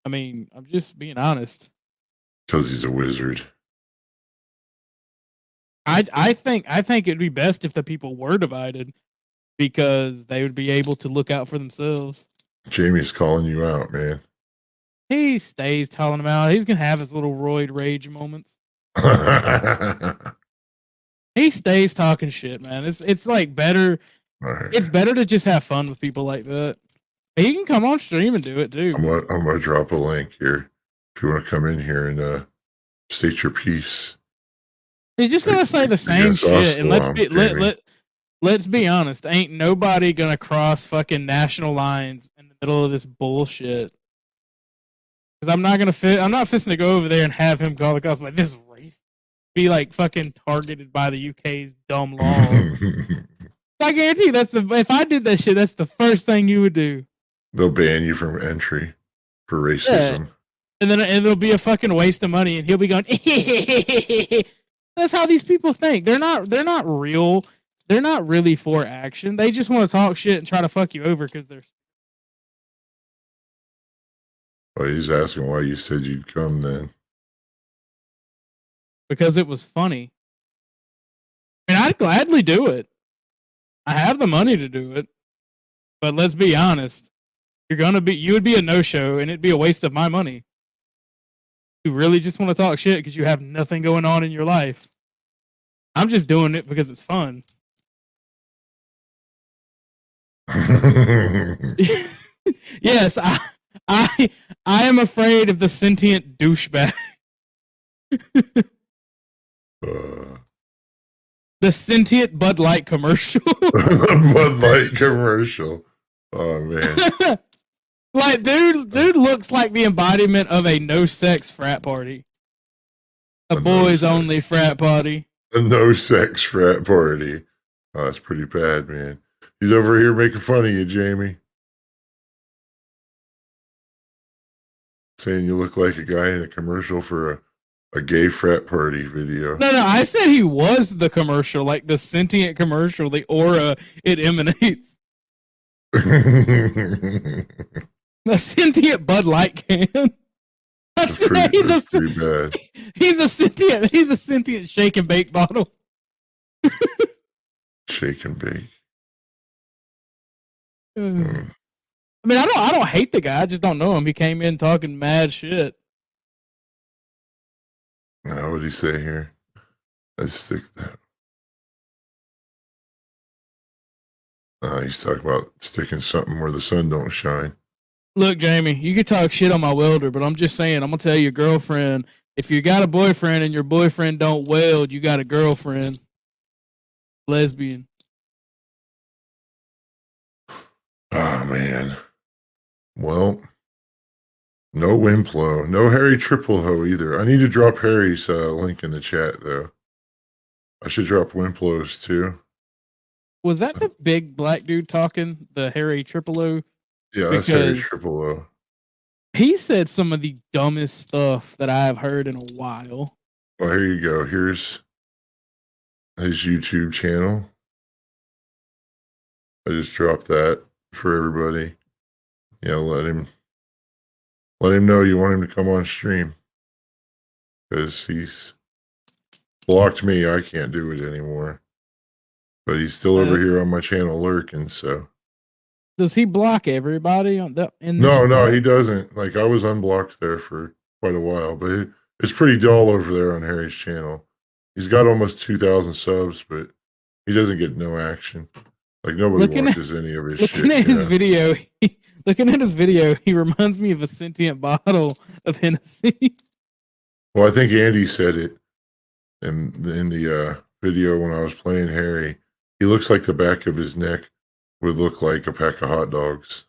I mean, I'm just being honest. Because he's a wizard. I think it'd be best if the people were divided because they would be able to look out for themselves. Jamie's calling you out, man. He stays telling him out. He's gonna have his little roid rage moments. He stays talking shit, man. It's like better. Right. It's better to just have fun with people like that. He can come on stream and do it too. I'm gonna drop a link here if you want to come in here and state your piece. He's just gonna say the same shit, and let's be honest. Ain't nobody gonna cross fucking national lines in the middle of this bullshit. Because I'm not fisting to go over there and have him call the cops like this race. Be like fucking targeted by the UK's dumb laws. I guarantee you if I did that shit, that's the first thing you would do. They'll ban you from entry for racism. Yeah. And then it'll be a fucking waste of money, and he'll be going. That's how these people think. They're not real. They're not really for action. They just want to talk shit and try to fuck you over because they're. Well, he's asking why you said you'd come then. Because it was funny. And I'd gladly do it. I have the money to do it. But let's be honest. You would be a no-show and it'd be a waste of my money. You really just want to talk shit because you have nothing going on in your life. I'm just doing it because it's fun. Yes, I am afraid of the sentient douchebag. The sentient Bud Light commercial. Bud Light commercial. Oh man. Like dude looks like the embodiment of a no-sex frat party. A boys only frat party. A no-sex frat party. Oh, that's pretty bad, man. He's over here making fun of you, Jamie. Saying you look like a guy in a commercial for a gay frat party video. No, I said he was the commercial, like the sentient commercial, the aura it emanates. A sentient Bud Light can. That's pretty bad. He's a sentient shake and bake bottle. Shake and bake. I mean, I don't hate the guy. I just don't know him. He came in talking mad shit. Now, what did he say here? Let's stick that. He's talking about sticking something where the sun don't shine. Look, Jamie, you can talk shit on my welder, but I'm just saying, I'm gonna tell your girlfriend, if you got a boyfriend and your boyfriend don't weld, you got a girlfriend. Lesbian. Oh man. Well, no Wimp Lo, no Harry Triple Ho either. I need to drop Harry's link in the chat though. I should drop Wimp Lo's too. Was that the big black dude talking? The Harry Triple O? Yeah, that's Harry Triple O. He said some of the dumbest stuff that I have heard in a while. Well, here you go. Here's his YouTube channel. I just dropped that for everybody. You know, let him know you want him to come on stream. Because he's blocked me. I can't do it anymore. But he's still over here on my channel lurking, so. Does he block everybody on the No, he doesn't. Like, I was unblocked there for quite a while, but it's pretty dull over there on Harry's channel. He's got almost 2,000 subs, but he doesn't get no action. Like, nobody watches any of his shit. Looking at his video, he reminds me of a sentient bottle of Hennessy. Well, I think Andy said it in the video when I was playing Harry. He looks like the back of his neck would look like a pack of hot dogs.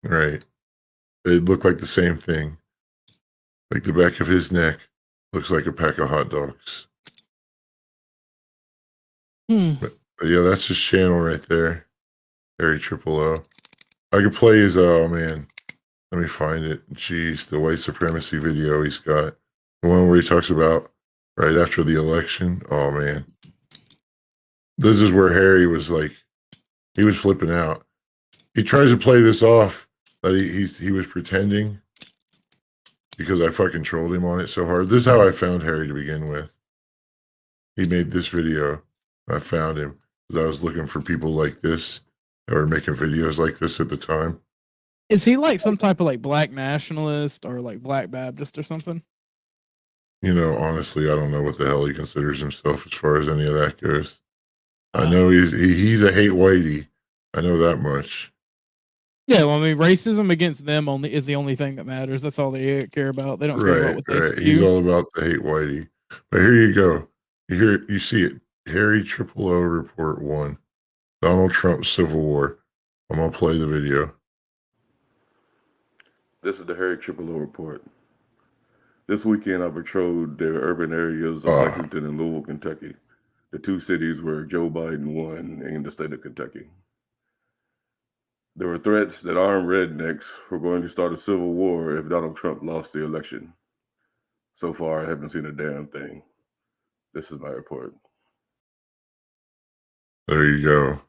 Right. It looked like the same thing. Like the back of his neck looks like a pack of hot dogs. But yeah, that's his channel right there. Harry Triple O. I could play his, oh man, let me find it. Jeez, the white supremacy video he's got. The one where he talks about right after the election. Oh man. This is where Harry was like, he was flipping out. He tries to play this off that he was pretending because I fucking trolled him on it so hard. This is how I found Harry to begin with. He made this video. I found him because I was looking for people like this that were making videos like this at the time. Is he like some type of like black nationalist or like black Baptist or something? You know, honestly, I don't know what the hell he considers himself as far as any of that goes. I know he's a hate whitey. I know that much. Yeah, well, I mean, racism against them is the only thing that matters. That's all they care about. They don't care about what they spew. He's all about the hate whitey. But here you go. You see it. Harry Triple O Report 1. Donald Trump's Civil War. I'm gonna play the video. This is the Harry Triple O Report. This weekend, I patrolled the urban areas of Lexington and Louisville, Kentucky, the two cities where Joe Biden won in the state of Kentucky. There were threats that armed rednecks were going to start a civil war if Donald Trump lost the election. So far, I haven't seen a damn thing. This is my report. There you go.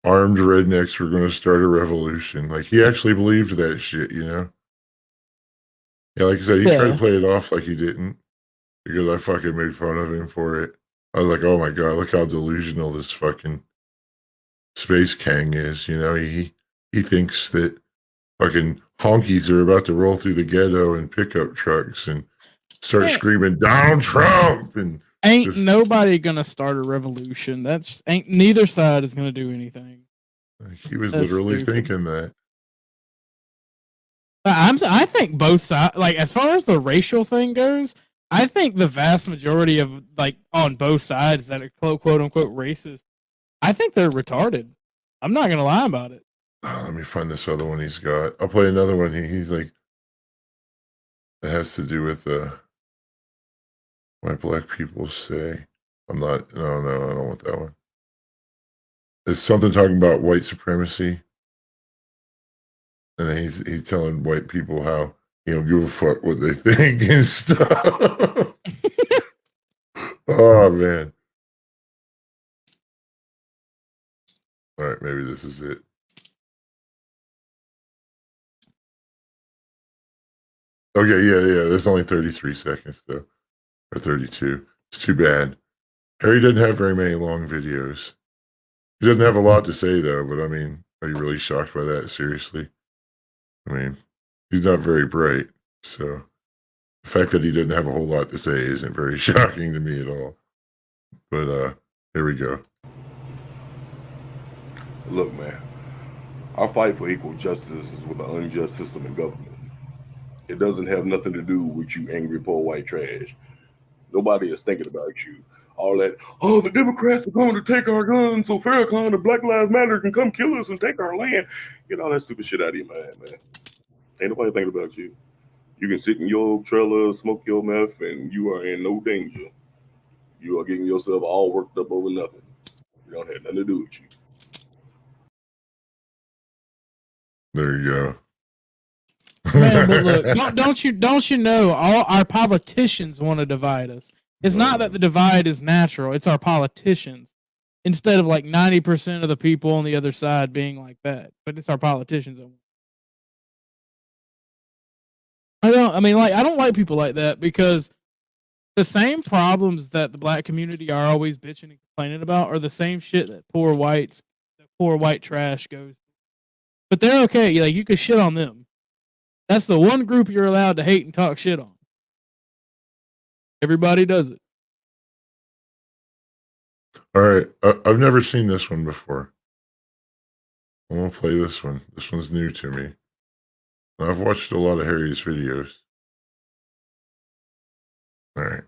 Armed rednecks were going to start a revolution. Like, he actually believed that shit, you know? Yeah, like I said, he tried to play it off like he didn't because I fucking made fun of him for it. I was like, oh my God, look how delusional this fucking Space Kang is. You know, he thinks that fucking honkies are about to roll through the ghetto in pickup trucks and start screaming, down Trump! And ain't nobody gonna start a revolution. Ain't neither side is gonna do anything. He was literally thinking that. I think both sides, like as far as the racial thing goes, I think the vast majority of like on both sides that are quote unquote racist, I think they're retarded. I'm not gonna lie about it. Oh, let me find this other one he's got. I'll play another one. He's like, it has to do with why black people say. No, I don't want that one. It's something talking about white supremacy. And then he's telling white people how he don't give a fuck what they think and stuff. Oh man. All right, maybe this is it. Okay, yeah. There's only 33 seconds though, or 32. It's too bad. Harry doesn't have very many long videos. He doesn't have a lot to say though. But I mean, are you really shocked by that? Seriously? I mean, he's not very bright, so the fact that he didn't have a whole lot to say isn't very shocking to me at all. But here we go. Look, man, our fight for equal justice is with an unjust system and government. It doesn't have nothing to do with you angry poor white trash. Nobody is thinking about you. All that, oh, the Democrats are going to take our guns so Farrakhan and Black Lives Matter can come kill us and take our land. Get all that stupid shit out of your mind, man. Ain't nobody thinking about you. You can sit in your trailer, smoke your meth, and you are in no danger. You are getting yourself all worked up over nothing. You don't have nothing to do with you. There you go. Man, but look, don't you know all our politicians want to divide us. It's not that the divide is natural, it's our politicians. Instead of like 90% of the people on the other side being like that. But it's our politicians. I don't like people like that because the same problems that the black community are always bitching and complaining about are the same shit that poor white trash goes. But they're okay. Like, you can shit on them. That's the one group you're allowed to hate and talk shit on. Everybody does it. All right, I've never seen this one before. I'm gonna play this one. This one's new to me. And I've watched a lot of Harry's videos. All right,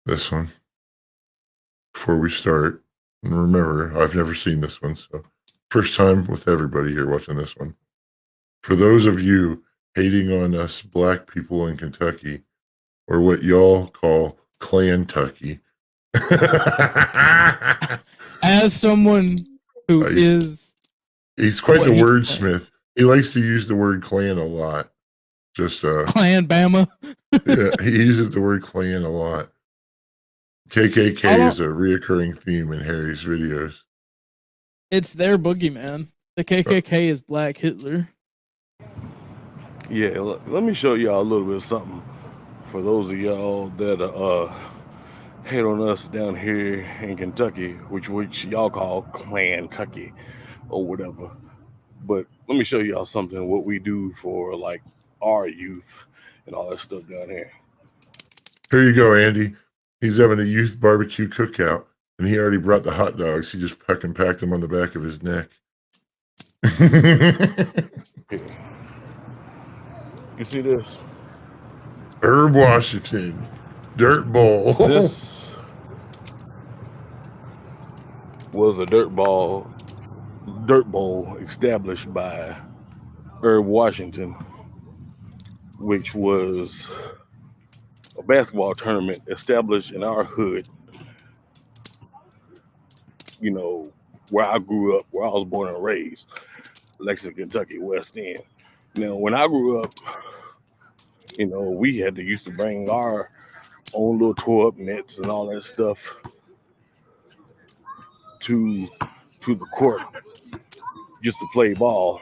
this one. Before we start, and remember, I've never seen this one, so first time with everybody here watching this one. For those of you hating on us black people in Kentucky, or what y'all call Clan-tucky. As someone who is... He's quite the wordsmith. He likes to use the word clan a lot. Just Clan Bama. Yeah, he uses the word clan a lot. KKK is a reoccurring theme in Harry's videos. It's their boogeyman. The KKK is Black Hitler. Yeah, let me show y'all a little bit of something for those of y'all that hate on us down here in Kentucky, which y'all call Clan-tucky or whatever. But let me show y'all something, what we do for like our youth and all that stuff down here. Here you go, Andy. He's having a youth barbecue cookout, and he already brought the hot dogs. He just fucking packed them on the back of his neck. You see this? Herb Washington, Dirt Bowl. This was a dirt bowl established by Herb Washington, which was a basketball tournament established in our hood, you know, where I grew up, where I was born and raised, Lexington, Kentucky, West End. Now, when I grew up, you know, we used to bring our own little tore-up nets and all that stuff to the court just to play ball.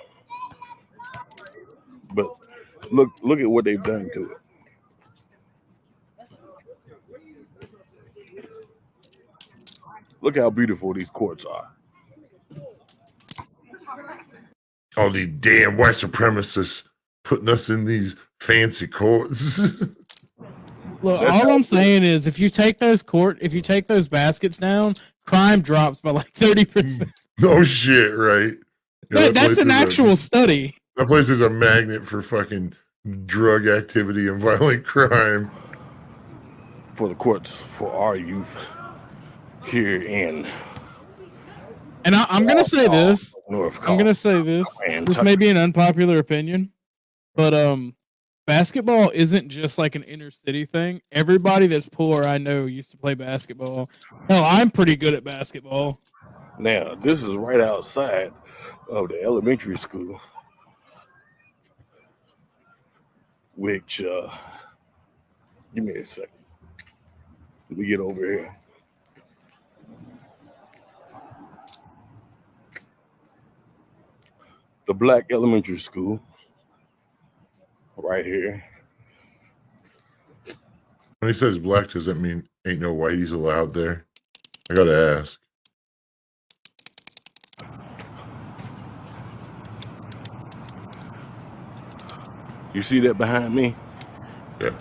But look at what they've done to it. Look how beautiful these courts are. All these damn white supremacists putting us in these fancy courts. Look, all I'm saying is if you take those baskets down, crime drops by like 30%. No shit, right? Yeah, that's an actual study. That place is a magnet for fucking drug activity and violent crime. For the courts, for our youth here in... And I'm going to say this. I'm going to say this. This may be an unpopular opinion, but basketball isn't just like an inner city thing. Everybody that's poor I know used to play basketball. Hell, I'm pretty good at basketball. Now, this is right outside of the elementary school, which, give me a second. Let me get over here. the black elementary school right here. When he says black, does that mean ain't no whiteies allowed there? I gotta ask. You see that behind me? Yeah.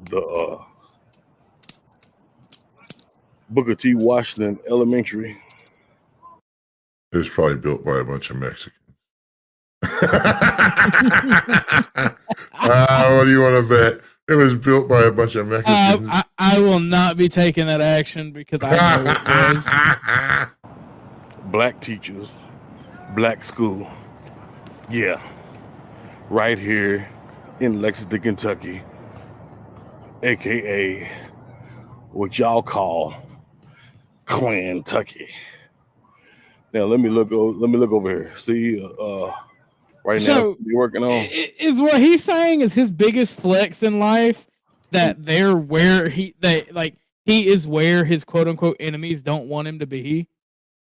The Booker T. Washington Elementary. It was probably built by a bunch of Mexicans. What do you want to bet? It was built by a bunch of Mexicans. I will not be taking that action because I know it was. Black teachers, black school. Yeah. Right here in Lexington, Kentucky. AKA what y'all call Clan-tucky. Now let me look over here. See right now you're working on is what he's saying is his biggest flex in life that they're where he is where his quote unquote enemies don't want him to be.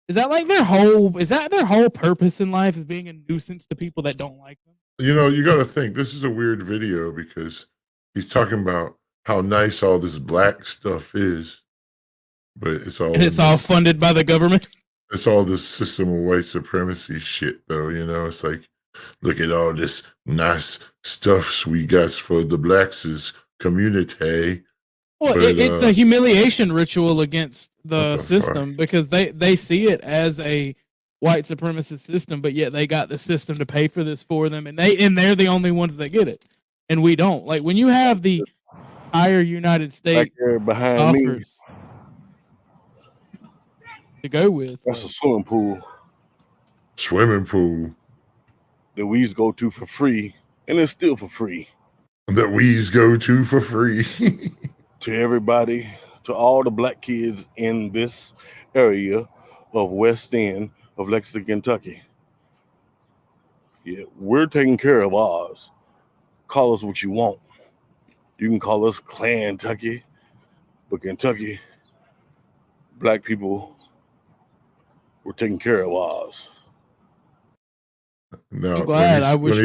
Is that like their whole purpose in life is being a nuisance to people that don't like them? You know, you got to think this is a weird video because he's talking about how nice all this black stuff is, but it's all funded by the government. It's all this system of white supremacy shit, though. You know, it's like, look at all this nice stuff we got for the blacks' community. Well, it's a humiliation ritual against the system because they see it as a white supremacist system, but yet they got the system to pay for this for them, and they're the only ones that get it, and we don't. Like when you have the entire United States behind offers me to go with, that's a swimming pool. Swimming pool that we used to go to for free, and it's still for free. That we used to go to for free. To everybody, to all the black kids in this area of West End of Lexington, Kentucky. Yeah, we're taking care of ours. Call us what you want. You can call us Clan-tucky, but Kentucky, black people, we're taking care of ours. No, I'm glad. I wish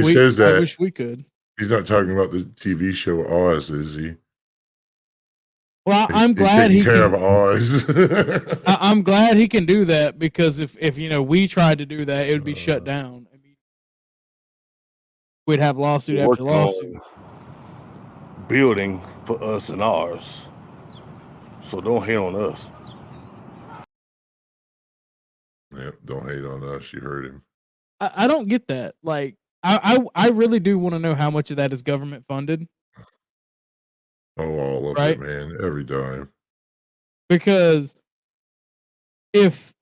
we could. He's not talking about the TV show Oz, is he? Well, I'm glad he care can. Of Oz. I'm glad he can do that because if we tried to do that, it would be shut down. I mean, we'd have lawsuit after lawsuit. Building for us and ours. So don't hate on us. Yep, don't hate on us. You heard him. I don't get that. Like, I really do want to know how much of that is government funded. Oh, all of it, man. Every dime. Because if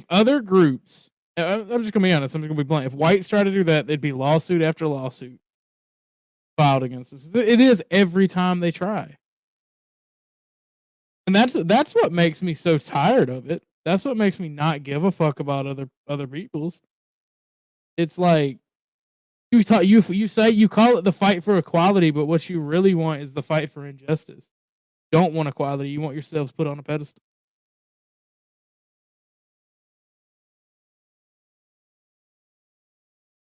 other groups, I'm just gonna be honest, I'm just gonna be blunt. If whites try to do that, there'd be lawsuit after lawsuit filed against us. It is every time they try, and that's what makes me so tired of it. That's what makes me not give a fuck about other people's. It's like you say you call it the fight for equality, but what you really want is the fight for injustice. You don't want equality. You want yourselves put on a pedestal.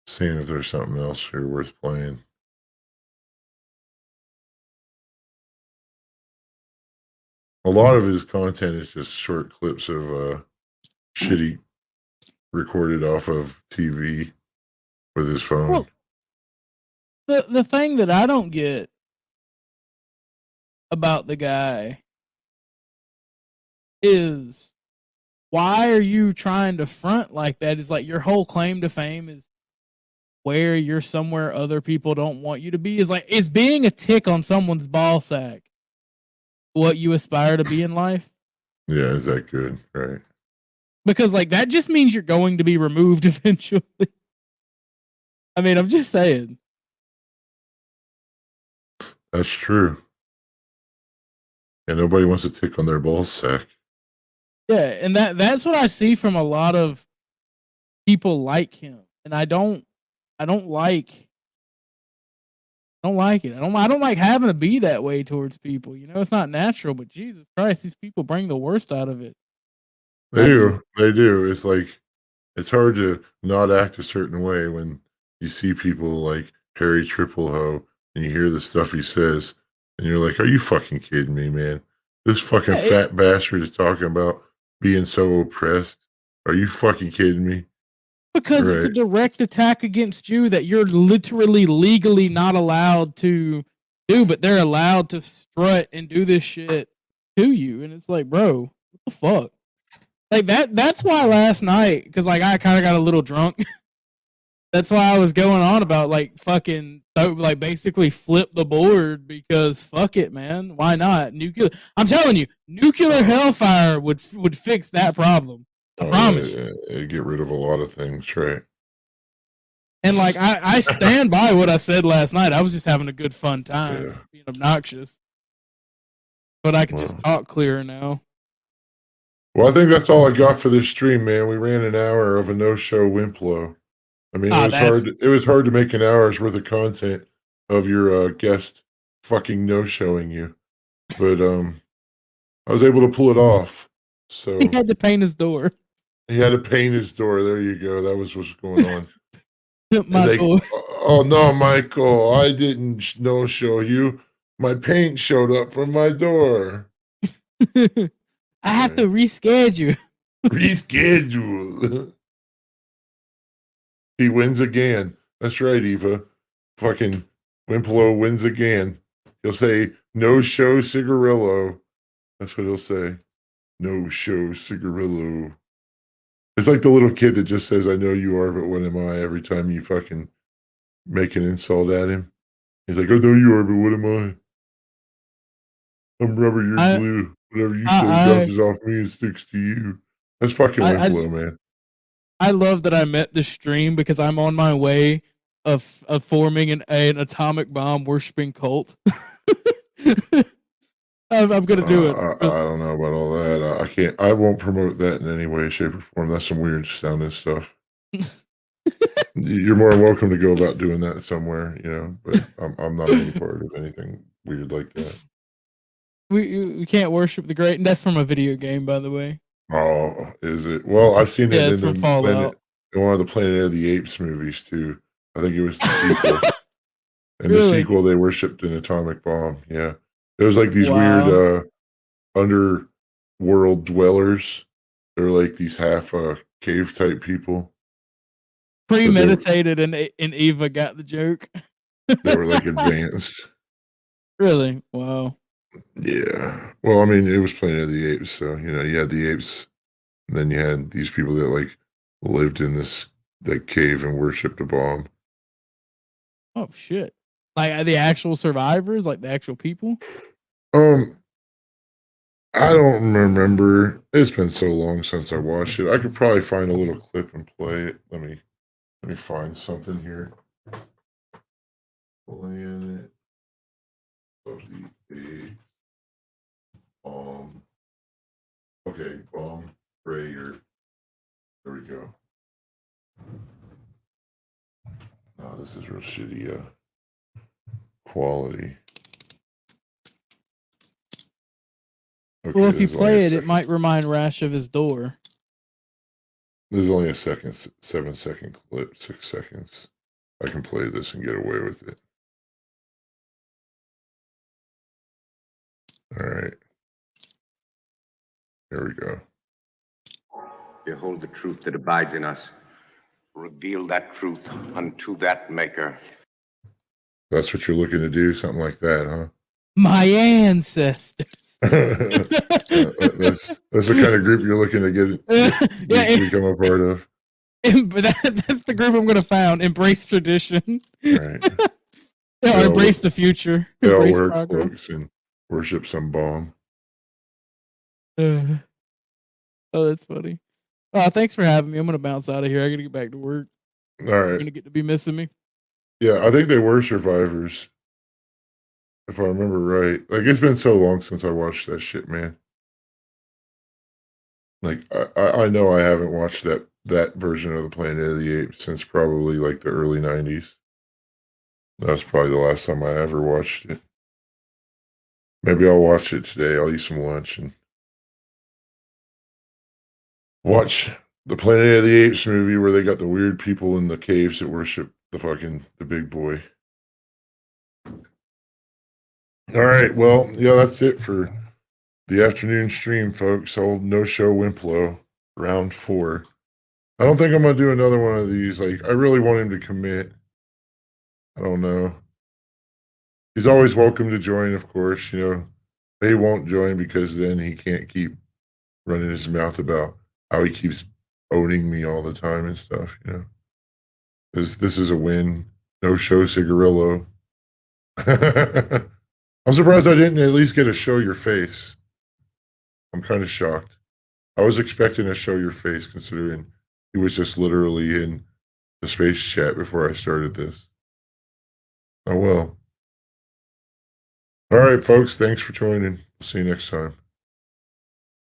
Seeing if there's something else here worth playing. A lot of his content is just short clips of shitty recorded off of TV with his phone. Well, the thing that I don't get about the guy is why are you trying to front like that? It's like your whole claim to fame is where you're somewhere other people don't want you to be. Is being a tick on someone's ball sack what you aspire to be in life? Yeah, is that good? Right. Because that just means you're going to be removed eventually. I mean, I'm just saying. That's true. And nobody wants to tick on their ball sack. Yeah, and that's what I see from a lot of people like him. And I don't like I don't like it. I don't like having to be that way towards people. You know, it's not natural. But Jesus Christ, these people bring the worst out of it. They do. They do. It's like it's hard to not act a certain way when you see people like Harry Triple Ho and you hear the stuff he says, and you're like, "Are you fucking kidding me, man? This fucking fat bastard is talking about being so oppressed. Are you fucking kidding me?" Because it's a direct attack against you that you're literally legally not allowed to do, but they're allowed to strut and do this shit to you. And it's like, bro, what the fuck? Like that's why last night, because like I kind of got a little drunk. That's why I was going on about like fucking like basically flip the board because fuck it, man. Why not? Nuclear I'm telling you, nuclear hellfire would fix that problem. I promise you. It'd get rid of a lot of things, right? And like I stand by what I said last night. I was just having a good fun time being obnoxious. But I can just talk clearer now. Well, I think that's all I got for this stream, man. We ran an hour of a no-show Wimp Lo. I mean, it was hard to make an hour's worth of content of your guest fucking no-showing you. But I was able to pull it off. So he had to paint his door. He had to paint his door. There you go. That was what's going on. My door. Oh no, Michael! I didn't no-show you. My paint showed up from my door. I have to reschedule. Reschedule. He wins again. That's right, Eva. Fucking Wimp Lo wins again. He'll say, "No show cigarillo." That's what he'll say. No show cigarillo. It's like the little kid that just says, "I know you are, but what am I?" every time you fucking make an insult at him. He's like, "I know you are, but what am I? I'm rubber, you're glue. Whatever you say bounces off me and sticks to you." That's fucking Wimp Lo, man. I love that I met this stream because I'm on my way of forming an atomic bomb worshipping cult. I'm gonna do it. I don't know about all that. I can't. I won't promote that in any way, shape, or form. That's some weird sounding stuff. You're more than welcome to go about doing that somewhere, you know. But I'm not any part of anything weird like that. We can't worship the great, and that's from a video game, by the way. Oh, is it? Well, I've seen it in Fallout. In one of the Planet of the Apes movies too. I think it was the sequel. In the sequel, they worshipped an atomic bomb. Yeah, it was like these weird underworld dwellers. They're like these half cave type people. Premeditated, and Eva got the joke. They were like advanced. Really? Wow. Yeah. Well, I mean, it was Planet of the Apes, so you know, you had the apes, and then you had these people that like lived in this like cave and worshipped a bomb. Oh shit! Like the actual survivors, like the actual people. I don't remember. It's been so long since I watched it. I could probably find a little clip and play it. Let me find something here. Planet of the Apes. Okay, bomb sprayer. There we go. No, this is real shitty quality. Okay, well, if you play it, it might remind Rash of his door. There's only a 7-second clip, 6 seconds. I can play this and get away with it. All right. Here we go. Behold the truth that abides in us. Reveal that truth unto that maker. That's what you're looking to do? Something like that, huh? My ancestors. That's the kind of group you're looking to get become a part of. But that's the group I'm going to found. Embrace tradition. Right. Embrace the future. They all Embrace wear progress. cloaks and worship some bomb. Oh, that's funny. Thanks for having me. I'm going to bounce out of here. I got to get back to work. All right. You're going to get to be missing me. Yeah, I think they were survivors. If I remember right. Like, it's been so long since I watched that shit, man. Like, I know I haven't watched that version of the Planet of the Apes since probably like the early 90s. That's probably the last time I ever watched it. Maybe I'll watch it today. I'll eat some lunch and watch the Planet of the Apes movie where they got the weird people in the caves that worship the big boy. All right, well, yeah, that's it for the afternoon stream, folks. No Show Wimp Lo, round 4. I don't think I'm gonna do another one of these. Like, I really want him to commit. I don't know. He's always welcome to join, of course. But he won't join because then he can't keep running his mouth about how he keeps owning me all the time and stuff. This is a win. No Show Cigarillo. I'm surprised I didn't at least get a show your face. I'm kind of shocked. I was expecting a show your face considering he was just literally in the space chat before I started this. Oh well. All right, folks. Thanks for joining. See you next time.